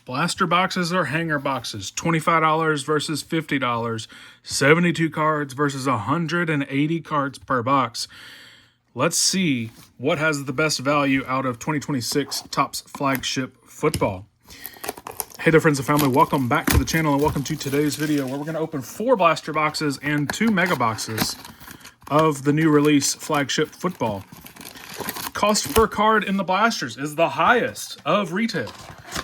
Blaster boxes or hanger boxes, $25 versus $50, 72 cards versus 180 cards per box. Let's see what has the best value out of 2026 Topps Flagship Football. Hey there, friends and family. Welcome back to the channel and welcome to today's video where we're going to open 4 blaster boxes and 2 mega boxes of the new release Flagship Football. Cost per card in the blasters is the highest of retail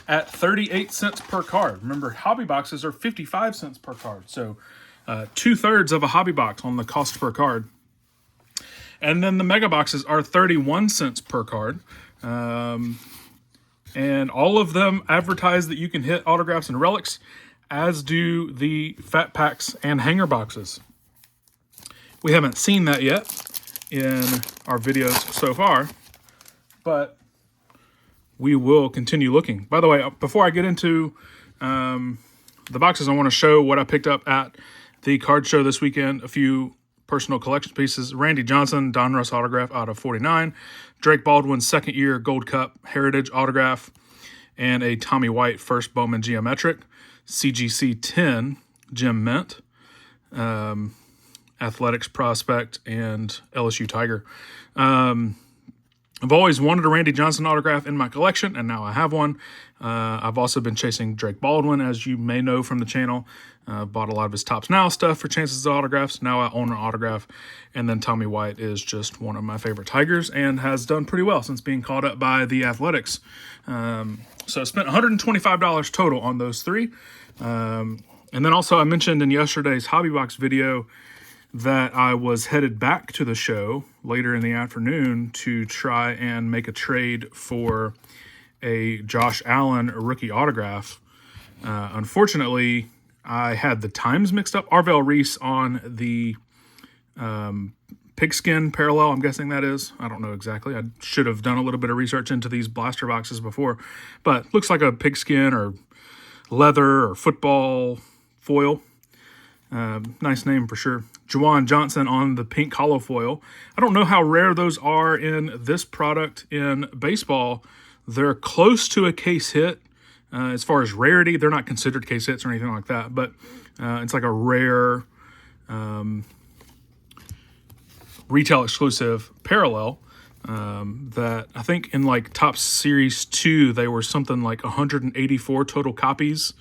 at 38 cents per card. Remember, hobby boxes are 55 cents per card. So 2/3 of a hobby box on the cost per card. And then the mega boxes are 31 cents per card. And all of them advertise that you can hit autographs and relics, as do the fat packs and hanger boxes. We haven't seen that yet in our videos so far, but we will continue looking. By the way, before I get into the boxes, I want to show what I picked up at the card show this weekend. A few personal collection pieces. Randy Johnson, Don Russ autograph out of 49. Drake Baldwin's second year Gold Cup Heritage autograph. And a Tommy White first Bowman Geometric. CGC 10 Gem Mint. Athletics Prospect and LSU Tiger. I've always wanted a Randy Johnson autograph in my collection, and now I have one. I've also been chasing Drake Baldwin, as you may know from the channel. Bought a lot of his Topps Now stuff for chances of autographs. Now I own an autograph. And then Tommy White is just one of my favorite Tigers and has done pretty well since being called up by the Athletics. So I spent $125 total on those 3. And then also I mentioned in yesterday's Hobby Box video that I was headed back to the show later in the afternoon to try and make a trade for a Josh Allen rookie autograph. Unfortunately, I had the times mixed up. Arvell Reese on the pigskin parallel, I'm guessing that is. I don't know exactly. I should have done a little bit of research into these blaster boxes before, but looks like a pigskin or leather or football foil. Nice name for sure. Juwan Johnson on the pink hollow foil. I don't know how rare those are in this product in baseball. They're close to a case hit. As far as rarity, they're not considered case hits or anything like that, but it's like a rare retail exclusive parallel that I think in like Topps Series 2, they were something like 184 total copies.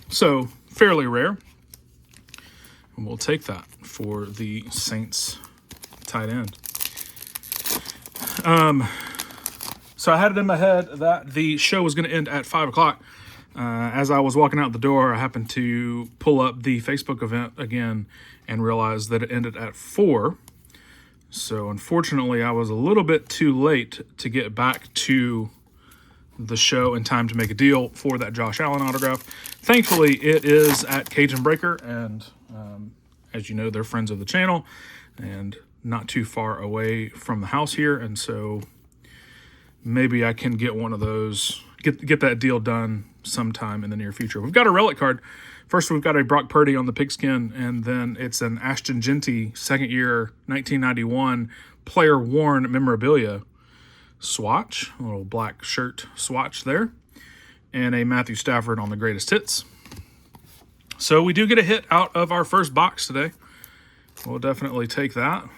So fairly rare. And we'll take that for the Saints tight end. So I had it in my head that the show was going to end at 5 o'clock. As I was walking out the door, I happened to pull up the Facebook event again and realized that it ended at 4. So unfortunately, I was a little bit too late to get back to the show in time to make a deal for that Josh Allen autograph. Thankfully, it is at Cajun Breaker, and as you know, they're friends of the channel and not too far away from the house here, and so maybe I can get one of those, get that deal done sometime in the near future. We've got a relic card. First, we've got a Brock Purdy on the pigskin, and then it's an Ashton Jeanty second year 1991 player worn memorabilia swatch, a little black shirt swatch there, and a Matthew Stafford on the greatest hits. So we do get a hit out of our first box today. We'll definitely take that.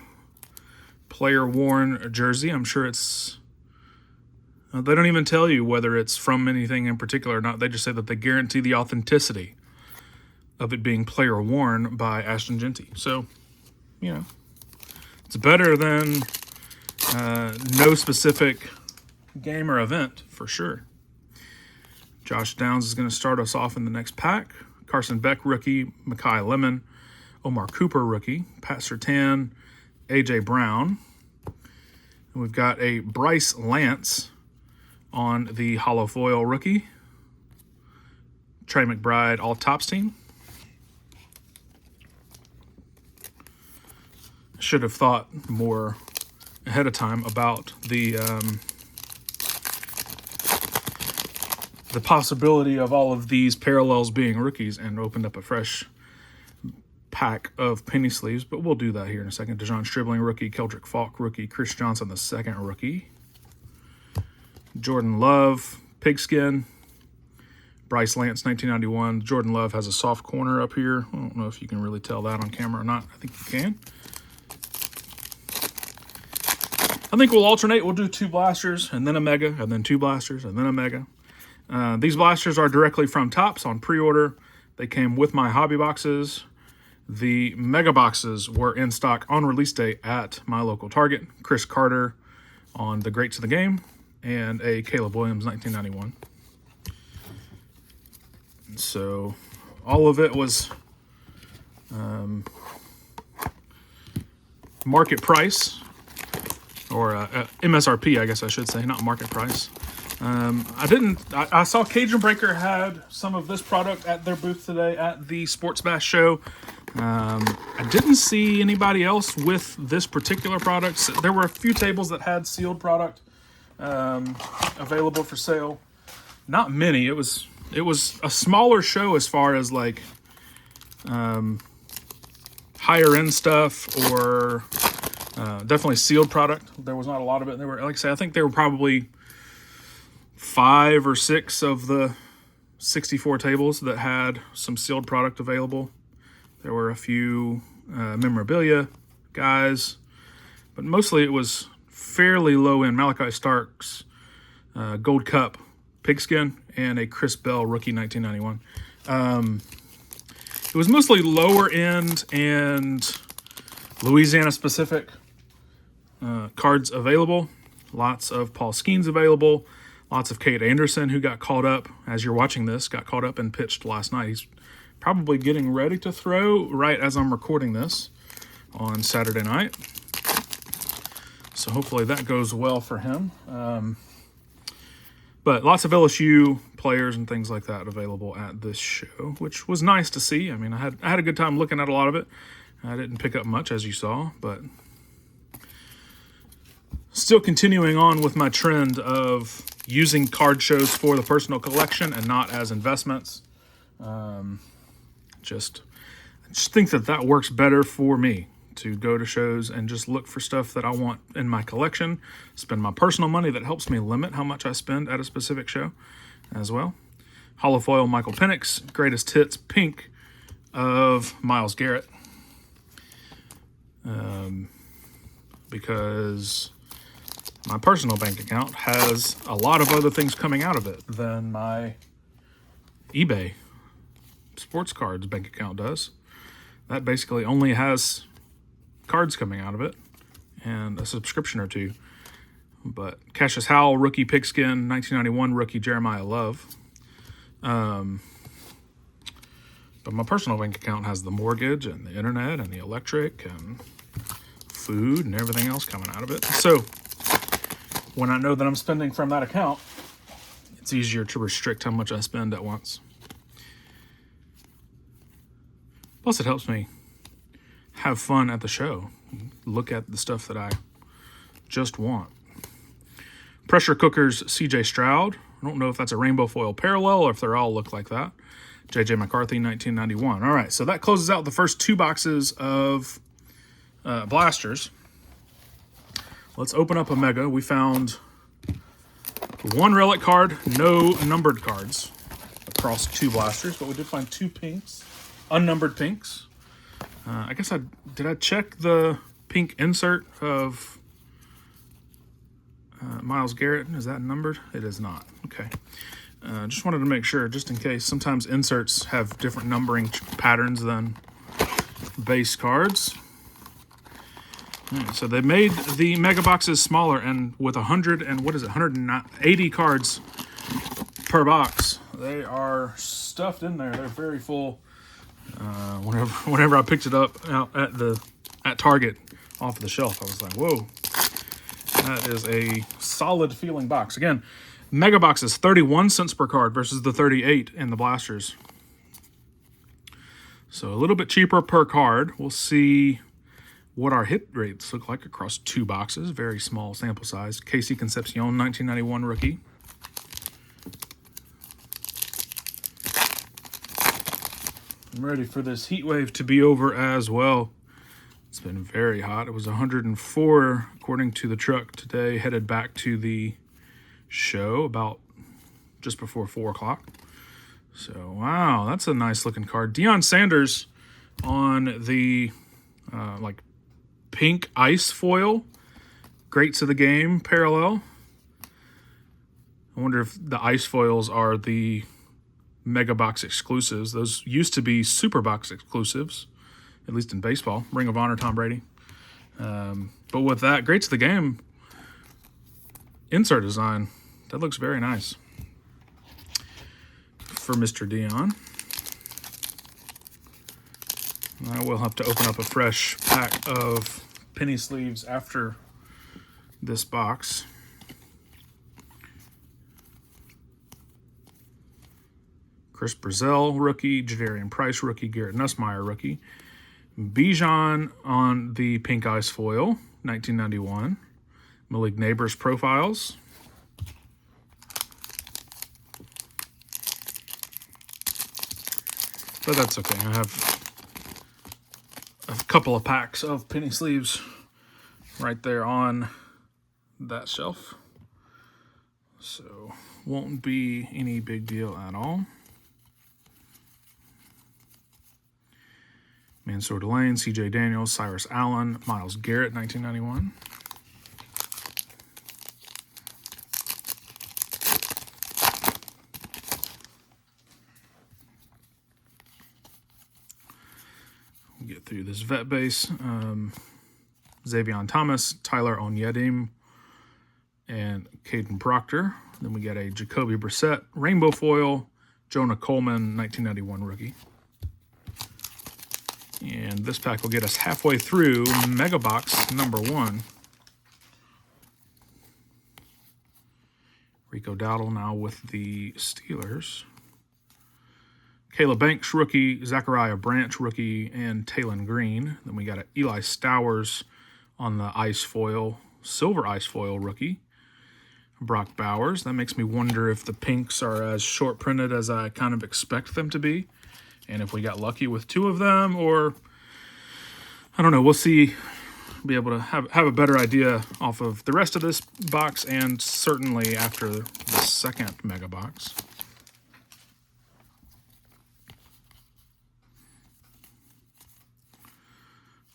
Player worn jersey. I'm sure it's, they don't even tell you whether it's from anything in particular or not. They just say that they guarantee the authenticity of it being player worn by Ashton Jeanty. So, you know, it's better than no specific game or event for sure. Josh Downs is going to start us off in the next pack. Carson Beck rookie, Mekhi Lemon, Omar Cooper rookie, Pat Surtain, A.J. Brown. And we've got a Bryce Lance on the hollow foil rookie. Trey McBride all Topps team. Should have thought more ahead of time about the possibility of all of these parallels being rookies and opened up a fresh pack of penny sleeves, but we'll do that here in a second. DeJon Stribling rookie, Keldrick Falk rookie, Chris Johnson the second rookie, Jordan Love pigskin, Bryce Lance, 1991. Jordan Love has a soft corner up here. I don't know if you can really tell that on camera or not. I think you can. I think we'll alternate. We'll do 2 blasters and then a mega, and then 2 blasters and then a mega. These blasters are directly from Topps on pre-order. They came with my hobby boxes. The mega boxes were in stock on release day at my local Target. Chris Carter on the Greats of the Game, and a Caleb Williams 1991. So all of it was market price, or MSRP, I guess I should say, not market price. I saw Cajun Breaker had some of this product at their booth today at the Sports Bash show. I didn't see anybody else with this particular product. There were a few tables that had sealed product available for sale. Not many. It was a smaller show as far as like higher end stuff, or definitely sealed product. There was not a lot of it. There were, like I said, I think there were probably 5 or 6 of the 64 tables that had some sealed product available. There were a few memorabilia guys, but mostly it was fairly low end. Malachi Starks, Gold Cup, Pigskin, and a Chris Bell rookie 1991. It was mostly lower end and Louisiana specific cards available. Lots of Paul Skeens available. Lots of Kate Anderson, who got called up, as you're watching this, got called up and pitched last night. He's probably getting ready to throw right as I'm recording this on Saturday night. So hopefully that goes well for him. But lots of LSU players and things like that available at this show, which was nice to see. I mean, I had a good time looking at a lot of it. I didn't pick up much, as you saw, but still continuing on with my trend of using card shows for the personal collection and not as investments. I just think that works better for me, to go to shows and just look for stuff that I want in my collection, spend my personal money. That helps me limit how much I spend at a specific show as well. Holofoil Michael Penix, greatest hits pink of Myles Garrett. Because my personal bank account has a lot of other things coming out of it than my eBay sports cards bank account does. That basically only has cards coming out of it and a subscription or 2. But Cassius Howell, rookie Pigskin, 1991 rookie Jeremiah Love. But my personal bank account has the mortgage and the internet and the electric and food and everything else coming out of it. So when I know that I'm spending from that account, it's easier to restrict how much I spend at once. Plus, it helps me have fun at the show. Look at the stuff that I just want. Pressure Cookers, CJ Stroud. I don't know if that's a rainbow foil parallel or if they all look like that. JJ McCarthy, 1991. All right, so that closes out the first 2 boxes of blasters. Let's open up a mega. We found 1 relic card, no numbered cards across 2 blasters, but we did find 2 pinks, unnumbered pinks. I guess did I check the pink insert of Myles Garrett? Is that numbered? It is not. Okay. Just wanted to make sure, just in case. Sometimes inserts have different numbering patterns than base cards. Right, so they made the mega boxes smaller, and with 180 cards per box. They are stuffed in there. They're very full. Whenever I picked it up out at Target off the shelf, I was like, whoa, that is a solid feeling box. Again, mega box is 31 cents per card versus the 38 in the blasters. So a little bit cheaper per card. We'll see what our hit rates look like across 2 boxes. Very small sample size. Casey Concepcion, 1991 rookie. I'm ready for this heat wave to be over as well. It's been very hot. It was 104 according to the truck today, headed back to the show about just before 4 o'clock. So, wow, that's a nice looking card. Deion Sanders on the like pink ice foil. Greats of the Game parallel. I wonder if the ice foils are the Mega Box exclusives. Those used to be Super Box exclusives, at least in baseball. Ring of Honor, Tom Brady. But with that, Greats of the Game insert design, that looks very nice for Mr. Deion. I will have to open up a fresh pack of penny sleeves after this box. Chris Brazil, rookie. Jadarian Price, rookie. Garrett Nussmeier, rookie. Bijan on the pink ice foil, 1991. Malik Neighbors profiles. But that's okay. I have a couple of packs of penny sleeves right there on that shelf. So won't be any big deal at all. Mansour Delane, C.J. Daniels, Cyrus Allen, Myles Garrett, 1991. We'll get through this vet base. Xavion Thomas, Tyler Onyedim, and Caden Proctor. Then we got a Jacoby Brissett, rainbow foil, Jonah Coleman, 1991 rookie. And this pack will get us halfway through Mega Box number 1. Rico Dowdle now with the Steelers. Caleb Banks, rookie. Zachariah Branch, rookie. And Talon Green. Then we got an Eli Stowers on the ice foil, silver ice foil rookie. Brock Bowers. That makes me wonder if the pinks are as short printed as I kind of expect them to be. And if we got lucky with 2 of them, or I don't know, we'll see. Be able to have a better idea off of the rest of this box, and certainly after the second Mega Box.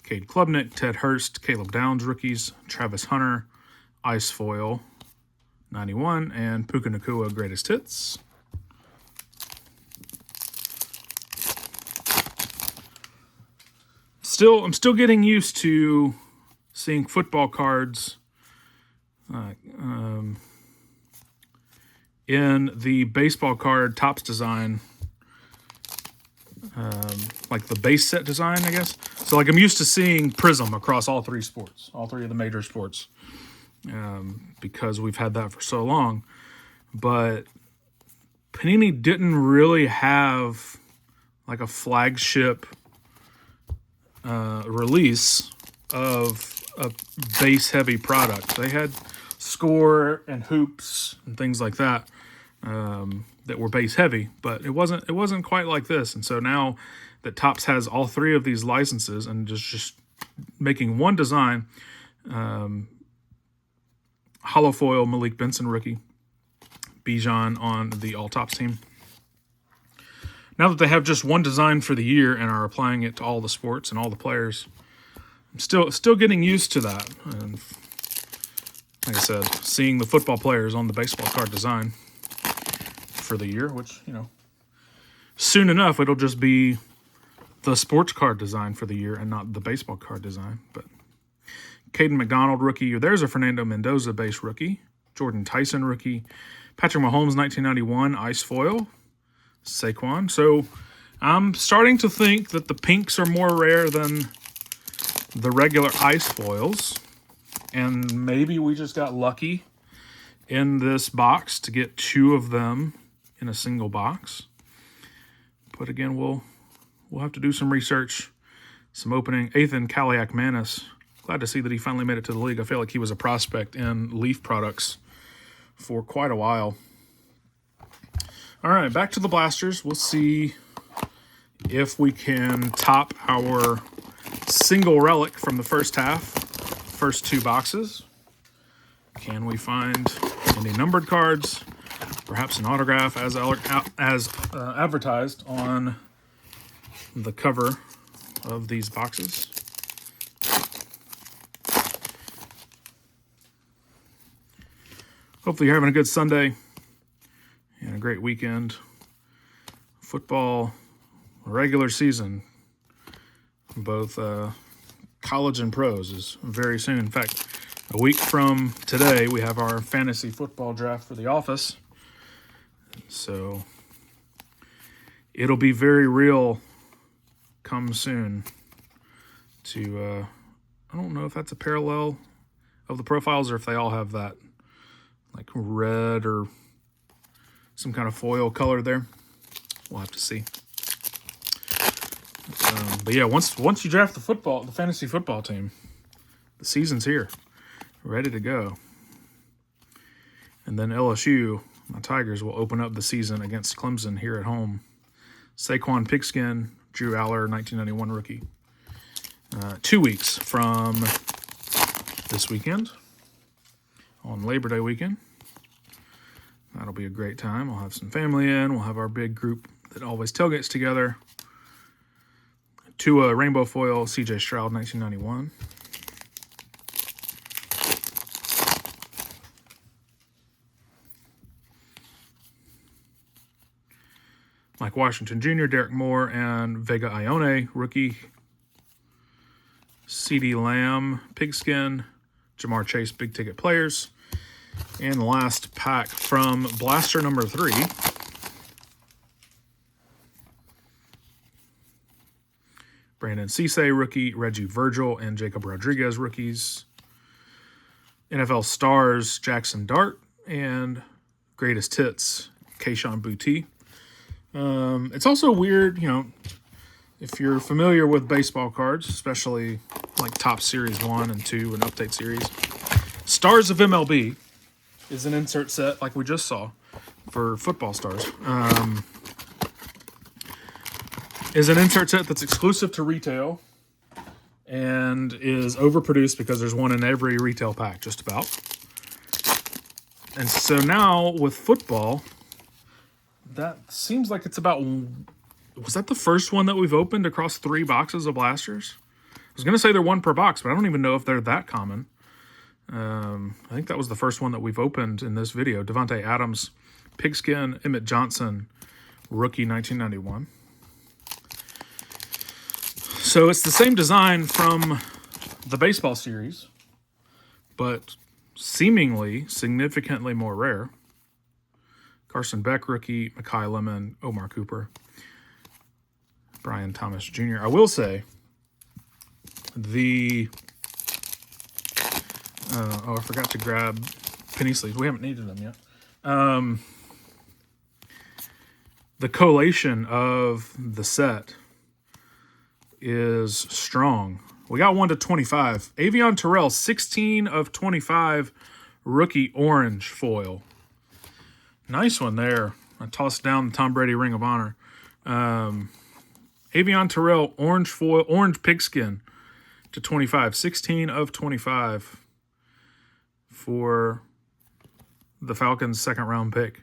Cade Klubnik, Ted Hurst, Caleb Downs rookies, Travis Hunter, ice foil, 91, and Puka Nacua greatest hits. I'm still getting used to seeing football cards in the baseball card Topps design, like the base set design, I guess. So like I'm used to seeing Prism across all 3 sports, all 3 of the major sports, because we've had that for so long. But Panini didn't really have like a flagship release of a base-heavy product. They had Score and Hoops and things like that that were base-heavy, but it wasn't quite like this. And so now that Topps has all 3 of these licenses and just making one design, hollow foil Malik Benson rookie, Bijan on the All Topps team. Now that they have just one design for the year and are applying it to all the sports and all the players, I'm still getting used to that. And like I said, seeing the football players on the baseball card design for the year, which, soon enough it'll just be the sports card design for the year and not the baseball card design. But Caden McDonald rookie, there's a Fernando Mendoza base rookie, Jordan Tyson rookie, Patrick Mahomes 1991 ice foil, Saquon. So I'm starting to think that the pinks are more rare than the regular ice foils. And maybe we just got lucky in this box to get 2 of them in a single box. But again, we'll have to do some research, some opening. Ethan Kaliak-Manis, glad to see that he finally made it to the league. I feel like he was a prospect in Leaf products for quite a while. All right, back to the blasters. We'll see if we can top our single relic from the first half, first 2 boxes. Can we find any numbered cards? perhaps an autograph as advertised on the cover of these boxes. Hopefully you're having a good Sunday and a great weekend. Football regular season, both college and pros, is very soon. In fact, a week from today, we have our fantasy football draft for the office. So it'll be very real come soon to, I don't know if that's a parallel of the profiles or if they all have that like red or some kind of foil color there. We'll have to see. But yeah, once you draft the fantasy football team, the season's here, ready to go. And then LSU, my Tigers, will open up the season against Clemson here at home. Saquon Pigskin, Drew Aller, 1991 rookie. 2 weeks from this weekend, on Labor Day weekend. That'll be a great time. We'll have some family in. We'll have our big group that always tailgates together. Tua Rainbow Foil, CJ Stroud, 1991. Mike Washington Jr., Derek Moore, and Vega Ione, rookie. CeeDee Lamb, Pigskin, Jamar Chase, big ticket players. And the last pack from Blaster number 3. Brandon Cisse, rookie. Reggie Virgil and Jacob Rodriguez, rookies. NFL Stars, Jackson Dart. And Greatest Hits, Kayshon Boutte. It's also weird, if you're familiar with baseball cards, especially like Top Series 1 and 2 and Update Series. Stars of MLB is an insert set like we just saw for Football Stars. Is an insert set that's exclusive to retail and is overproduced because there's one in every retail pack, just about. And so now with football, that seems like it's about... Was that the first one that we've opened across 3 boxes of blasters? I was going to say they're 1 per box, but I don't even know if they're that common. I think that was the first one that we've opened in this video. Devontae Adams, Pigskin, Emmett Johnson, rookie, 1991. So it's the same design from the baseball series, but seemingly significantly more rare. Carson Beck, rookie, Mekhi Lemon, Omar Cooper, Brian Thomas Jr. I will say I forgot to grab penny sleeves. We haven't needed them yet. The collation of the set is strong. We got 1 to 25. Avion Terrell, 16 of 25, rookie orange foil. Nice one there. I tossed down the Tom Brady Ring of Honor. Avion Terrell, orange foil, orange pigskin to 25. 16 of 25 for the Falcons' second-round pick.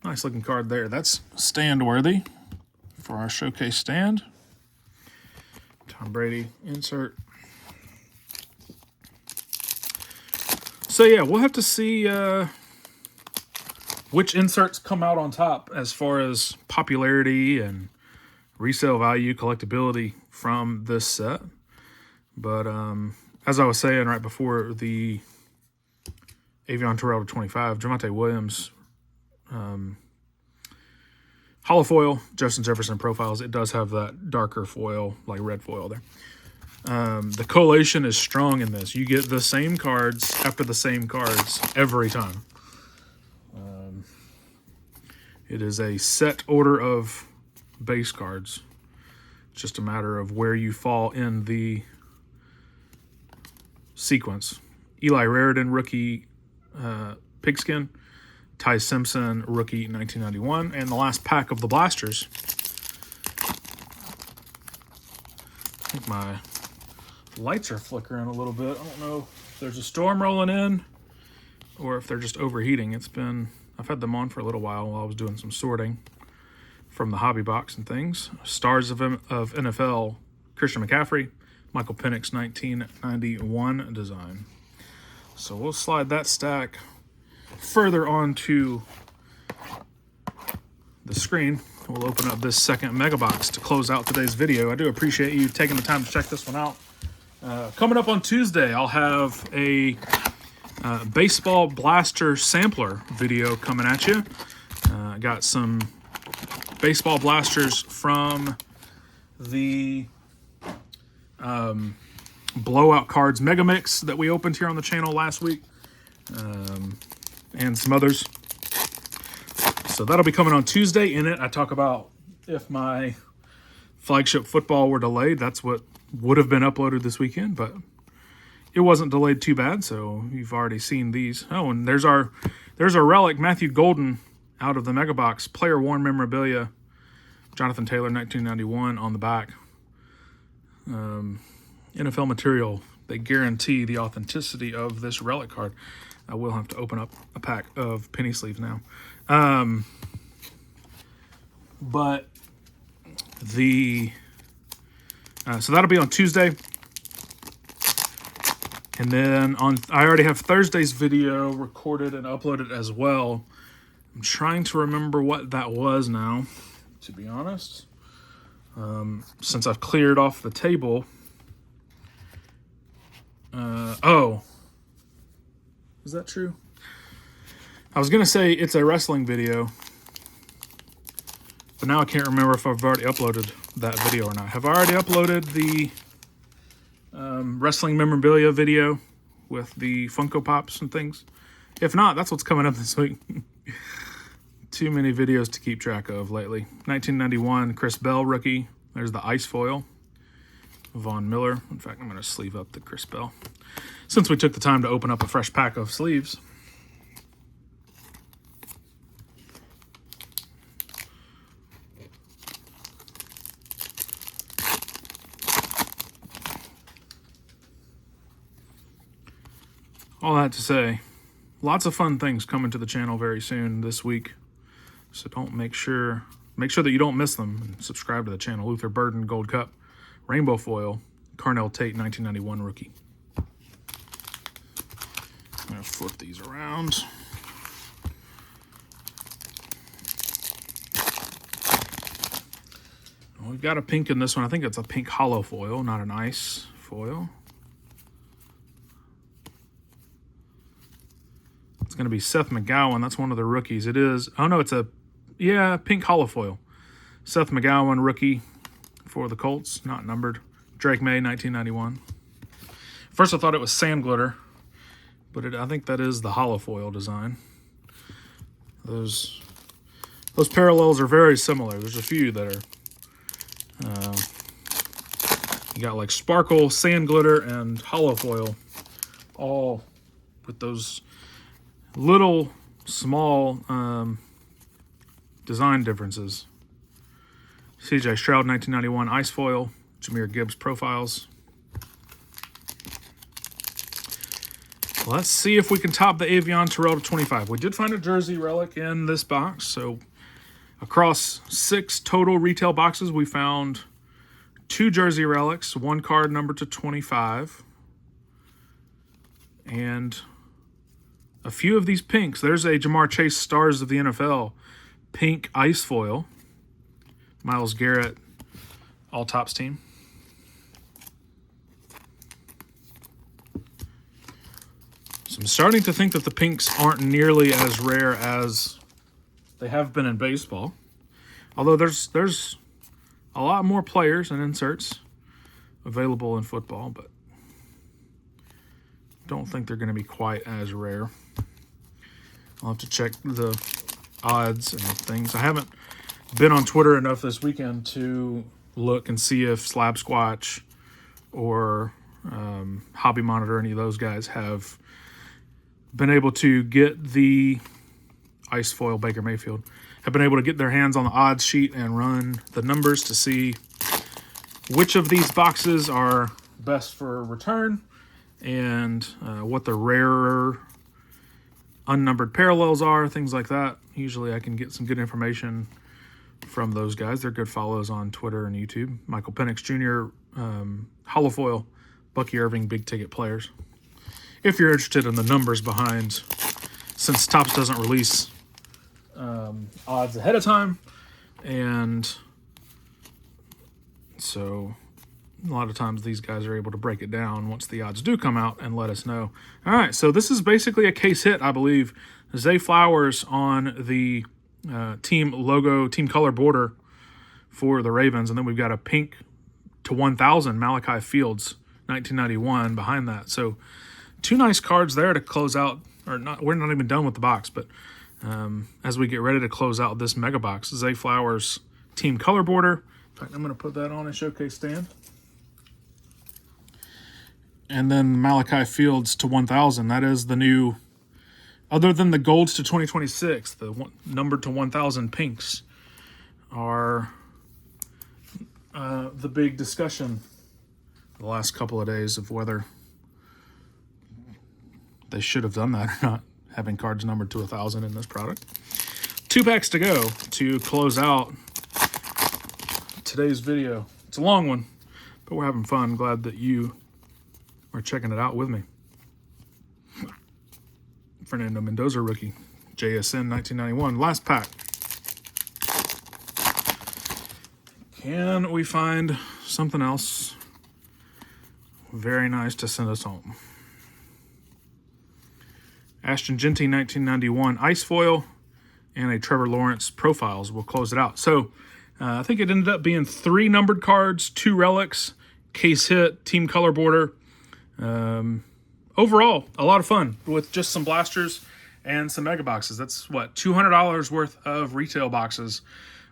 Nice looking card there. That's stand worthy for our showcase stand. Tom Brady insert. So yeah, we'll have to see which inserts come out on top as far as popularity and resale value, collectability from this set. But as I was saying right before the Avion Terrell to 25, Javonte Williams, hollow foil, Justin Jefferson profiles. It does have that darker foil, like red foil there. The collation is strong in this. You get the same cards after the same cards every time. It is a set order of base cards. It's just a matter of where you fall in the sequence. Eli Raridan, rookie pigskin. Ty Simpson, rookie 1991. And the last pack of the blasters. I think my lights are flickering a little bit. I don't know if there's a storm rolling in or if they're just overheating. It's been I've had them on for a little while I was doing some sorting from the hobby box and things. Stars of NFL, Christian McCaffrey, Michael Penix 1991 design. So we'll slide that stack further onto the screen. We'll open up this second mega box to close out today's video. I do appreciate you taking the time to check this one out. Coming up on Tuesday, I'll have a baseball blaster sampler video coming at you. I got some baseball blasters from the Blowout Cards Mega Mix that we opened here on the channel last week, and some others. So that'll be coming on Tuesday. In it, I talk about if my Flagship Football were delayed. That's what would have been uploaded this weekend, but it wasn't delayed too bad, so you've already seen these. Oh, and there's our relic, Matthew Golden, out of the Mega Box, player worn memorabilia, Jonathan Taylor, 1991 on the back. NFL material. They guarantee the authenticity of this relic card. I will have to open up a pack of penny sleeves now. But the so that'll be on Tuesday. And then I already have Thursday's video recorded and uploaded as well. I'm trying to remember what that was now, to be honest. Since I've cleared off the table. Oh. Is that true? I was going to say it's a wrestling video. But now I can't remember if I've already uploaded that video or not. Have I already uploaded the wrestling memorabilia video with the Funko Pops and things? If not, that's what's coming up this week. Too many videos to keep track of lately. 1991 Chris Bell rookie. There's the ice foil. Von Miller. In fact, I'm going to sleeve up the Chris Bell, since we took the time to open up a fresh pack of sleeves. All that to say, lots of fun things coming to the channel very soon this week. So make sure that you don't miss them, and subscribe to the channel. Luther Burden Gold Cup, Rainbow Foil, Carnell Tate 1991 rookie. I'm going to flip these around. Well, we've got a pink in this one. I think it's a pink hollow foil, not an ice foil. It's going to be Seth McGowan. That's one of the rookies. It is. Oh, no, it's pink hollow foil. Seth McGowan, rookie for the Colts, not numbered. Drake May, 1991. First, I thought it was sand glitter, but I think that is the hollow foil design. Those parallels are very similar. There's a few that are. You got like sparkle, sand glitter, and hollow foil, all with those little small design differences. CJ Stroud 1991 ice foil, Jahmyr Gibbs profiles. Let's see if we can top the Avion Terrell to 25. We did find a jersey relic in this box, so across 6 total retail boxes, we found 2 jersey relics, 1 card numbered to 25, and a few of these pinks. There's a Jamar Chase Stars of the NFL pink ice foil. Myles Garrett, all tops team. So I'm starting to think that the pinks aren't nearly as rare as they have been in baseball. Although there's a lot more players and inserts available in football, but don't think they're going to be quite as rare. I'll have to check the odds and things. I haven't been on Twitter enough this weekend to look and see if Slab Squatch or Hobby Monitor, any of those guys, have been able to get the ice foil Baker Mayfield, have been able to get their hands on the odds sheet and run the numbers to see which of these boxes are best for return and what the rarer unnumbered parallels are, things like that. Usually I can get some good information from those guys. They're good follows on Twitter and YouTube. Michael Penix Jr., Holofoil, Bucky Irving, big ticket players. If you're interested in the numbers behind, since Topps doesn't release odds ahead of time, and so a lot of times these guys are able to break it down once the odds do come out and let us know. All right, so this is basically a case hit, I believe. Zay Flowers on the team logo, team color border for the Ravens, and then we've got a pink to 1,000 Malachi Fields, 1991 behind that. So two nice cards there to close out, or not. We're not even done with the box, but as we get ready to close out this mega box, Zay Flowers team color border. In fact, I'm going to put that on a showcase stand. And then Malachi Fields to 1,000. That is the new, other than the golds to 2026, the numbered to 1,000 pinks are the big discussion the last couple of days of whether they should have done that or not, having cards numbered to 1,000 in this product. 2 packs to go to close out today's video. It's a long one, but we're having fun. Glad that you are checking it out with me. Fernando Mendoza rookie, JSN 1991. Last pack. Can we find something else very nice to send us home? Ashton Genty 1991 ice foil and a Trevor Lawrence profiles will close it out. So I think it ended up being 3 numbered cards, 2 relics, case hit, team color border. Overall, a lot of fun with just some blasters and some mega boxes. That's what, $200 worth of retail boxes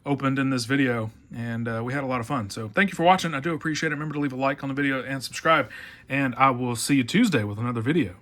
opened in this video, and we had a lot of fun. So thank you for watching. I do appreciate it. Remember to leave a like on the video and subscribe, and I will see you Tuesday with another video.